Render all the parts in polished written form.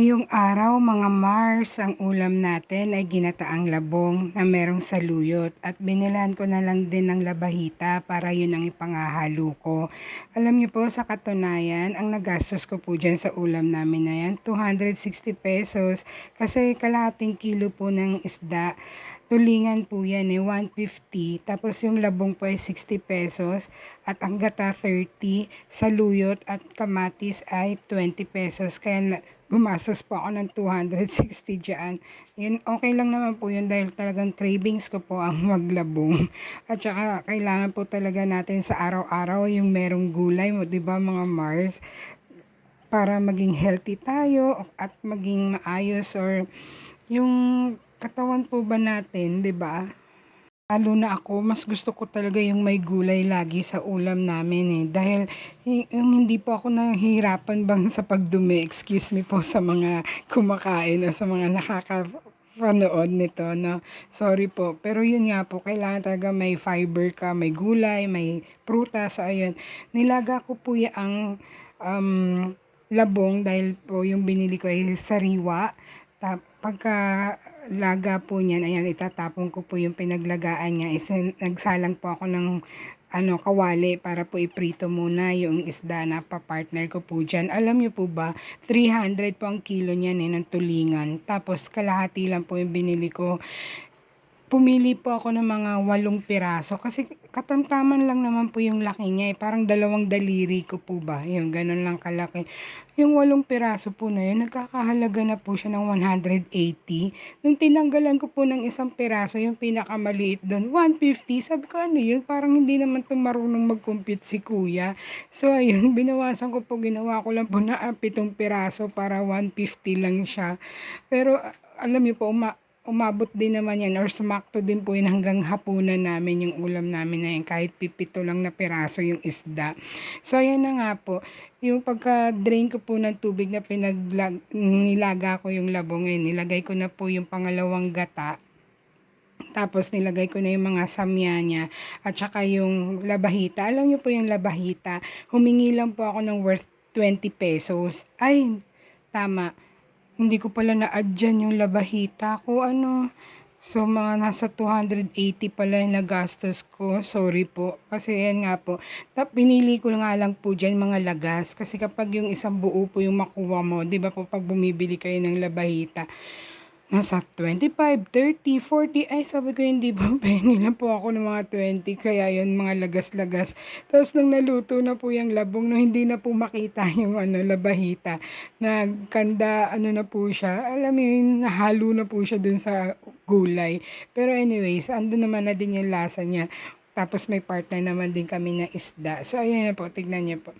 Ngayong araw mga Mars, ang ulam natin ay ginataang labong na merong saluyot at binilan ko na lang din ng labahita para yun ang ipangahalo ko. Alam niyo po sa katunayan, ang nagastos ko po dyan sa ulam namin na yan, 260 pesos kasi kalahating kilo po ng isda. Tulingan po yan 150. Tapos yung labong po ay 60 pesos at ang gata 30, saluyot at kamatis ay 20 pesos. Kaya gumastos po ako ng 260 dyan. Yun, okay lang naman po yun dahil talagang cravings ko po ang maglabong. At saka kailangan po talaga natin sa araw-araw yung merong gulay mo, 'di ba mga Mars? Para maging healthy tayo at maging maayos or yung katawan po ba natin, 'di ba? Lalo na ako, mas gusto ko talaga yung may gulay lagi sa ulam namin eh. Dahil yung hindi po ako nahihirapan bang sa pagdumi, excuse me po sa mga kumakain o sa mga nakakapanood nito, no? Sorry po. Pero yun nga po, kailangan talaga may fiber ka, may gulay, may prutas, so ayun. Nilaga ko po yung labong dahil po yung binili ko ay sariwa. Pagka laga po niyan, ayan, itatapon ko po yung pinaglagaan niya. Nagsalang po ako ng kawali para po iprito muna yung isda na papartner ko po dyan. Alam niyo po ba, 300 po ang kilo niyan ng tulingan. Tapos kalahati lang po yung binili ko. Pumili po ako ng mga 8 piraso kasi katamtaman lang naman po yung laki niya eh. Parang 2 daliri ko po ba. Yung ganun lang kalaki. Yung 8 piraso po na yun, nagkakahalaga na po siya ng 180. Nung tinanggalan ko po ng 1 piraso, yung pinakamaliit doon, 150. Sabi ko ano yun, parang hindi naman to marunong mag-compute si kuya. So ayun, binawasan ko po, ginawa ko lang po na 7 piraso para 150 lang siya. Pero alam niyo po, umabot din naman yan or sumakto din po yun hanggang hapunan namin yung ulam namin na yan kahit pipito lang na piraso yung isda. So ayan na nga po, yung pagka-drain ko po ng tubig na nilaga ko yung labong nilagay ko na po yung pangalawang gata. Tapos nilagay ko na yung mga samya niya at saka yung labahita. Alam niyo po yung labahita, humingi lang po ako ng worth 20 pesos. Ay, tama. Hindi ko pala na-add dyan yung labahita ko, So, mga nasa 280 pala yung nagastos ko. Sorry po. Kasi yan nga po. Pinili ko nga lang po dyan mga lagas. Kasi kapag yung isang buo po yung makuha mo, di ba po pag bumibili kayo ng labahita, nasa 25, 30, 40. Ay, sabi ko hindi po. Pengi lang po ako ng mga 20. Kaya yun, mga lagas-lagas. Tapos nung naluto na po yung labong, no, hindi na po makita yung labahita. Nagkanda, na po siya. Alam mo yun, nahalo na po siya dun sa gulay. Pero anyways, andun naman na din yung lasa niya. Tapos may partner naman din kami na isda. So, ayan na po, tignan niyo po.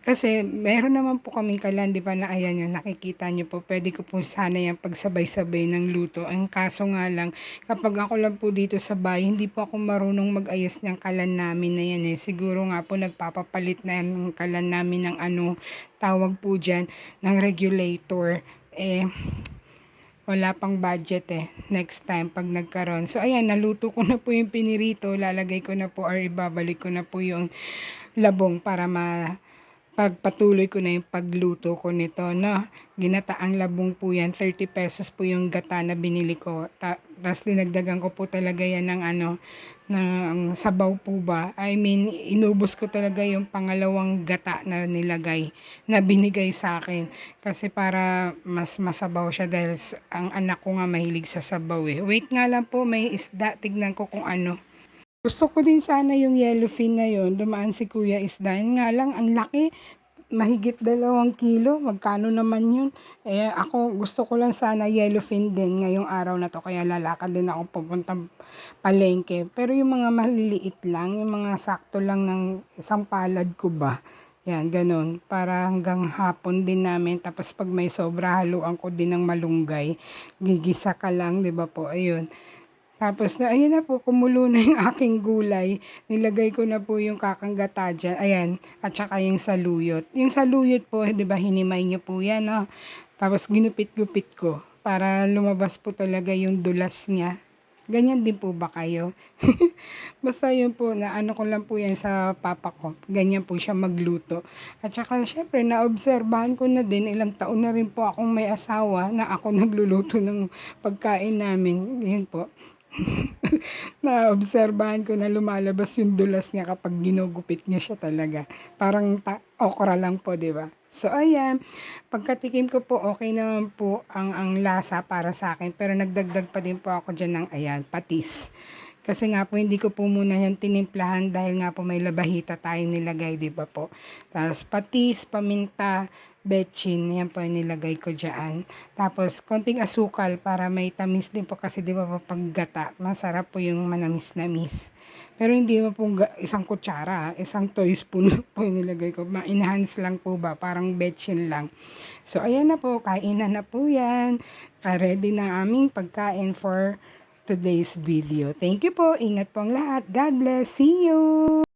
Kasi meron naman po kaming kalan, di ba, na ayan yun, nakikita niyo po, pwede ko po sana yung pagsabay-sabay ng luto. Ang kaso nga lang, kapag ako lang po dito sa bahay, hindi po ako marunong mag-ayos ng kalan namin na yan eh. Siguro nga po nagpapapalit na yung kalan namin ng tawag po dyan, ng regulator. Wala pang budget eh. Next time, pag nagkaroon. So, ayan, naluto ko na po yung pinirito. Lalagay ko na po or ibabalik ko na po yung labong para pagpatuloy ko na yung pagluto ko nito, no? Ginataang labong po yan. 30 pesos po yung gata na binili ko. Tapos dinagdagan ko po talaga yan ng ng sabaw po ba. I mean, inubos ko talaga yung pangalawang gata na nilagay, na binigay sa akin. Kasi para mas masabaw siya dahil ang anak ko nga mahilig sa sabaw eh. Wait nga lang po, may isda. Tignan ko kung ano. Gusto ko din sana yung yellowfin ngayon. Dumaan si Kuya Isda. Yun nga lang, ang laki. Mahigit 2 kilo. Magkano naman yun? Ako, gusto ko lang sana yellowfin din ngayong araw na to. Kaya lalakad din ako pupuntang palengke. Pero yung mga maliliit lang, yung mga sakto lang ng isang palad ko ba? Yan, ganun. Para hanggang hapon din namin. Tapos pag may sobra, haluan ko din ng malunggay. Gigisa ka lang, di ba po? Ayun. Tapos na, ayun na po, kumulo na yung aking gulay. Nilagay ko na po yung kakanggata dyan. Ayan, at saka yung saluyot. Yung saluyot po, di ba, hinimay niyo po yan, no? Tapos ginupit-gupit ko para lumabas po talaga yung dulas niya. Ganyan din po ba kayo? Basta yun po, na ano ko lang po yan sa papa ko. Ganyan po siya magluto. At saka syempre, naobserbahan ko na din, ilang taon na rin po akong may asawa na ako nagluluto ng pagkain namin. Yun po. Naobserbahan ko na lumalabas yung dulas niya kapag ginugupit niya siya talaga. Parang okra lang po, 'di ba? So ayan, pagkatikim ko po okay naman po ang lasa para sa akin, pero nagdagdag pa din po ako diyan ng ayan, patis. Kasi nga po hindi ko po muna yan tinimplahan dahil nga po may labahita tayong nilagay, 'di ba po? Tapos patis, paminta, betchin, yan po yung nilagay ko diyan. Tapos konting asukal para may tamis din po kasi 'di ba po pag gata, masarap po yung manamis-namis. Pero hindi mo po isang kutsara, isang toy spoon lang po yung nilagay ko. Ma-enhance lang po ba, parang betchin lang. So ayan na po, kainan na po yan. Ready na aming pagkain for today's video. Thank you po. Ingat po ang lahat. God bless. See you!